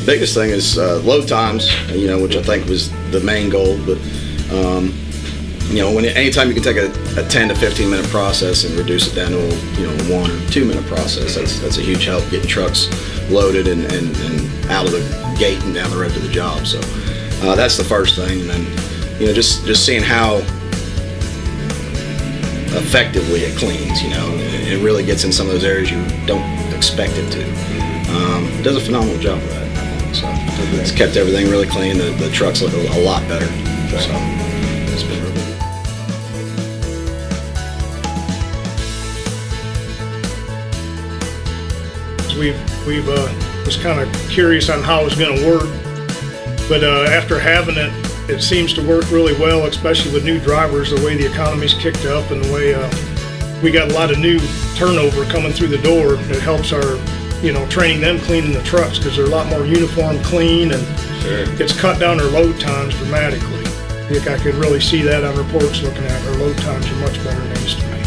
biggest thing is load times, which I think was the main goal. But anytime you can take a 10 to 15 minute process and reduce it down to a 1 or 2 minute process, that's a huge help getting trucks loaded and out of the gate and down the road to the job. So that's the first thing, and then just seeing how effectively it cleans. It really gets in some of those areas you don't expect it to. It does a phenomenal job of that, I think. So it's kept everything really clean. The trucks look a lot better. So it's been really good. We've was kind of curious on how it was going to work, but after having it, it seems to work really well, especially with new drivers. The way the economy's kicked up and the way we got a lot of new turnover coming through the door. It helps our training them cleaning the trucks, because they're a lot more uniform clean, and it's cut down their load times dramatically. I think I could really see that on reports looking at our load times are much better than they used to be.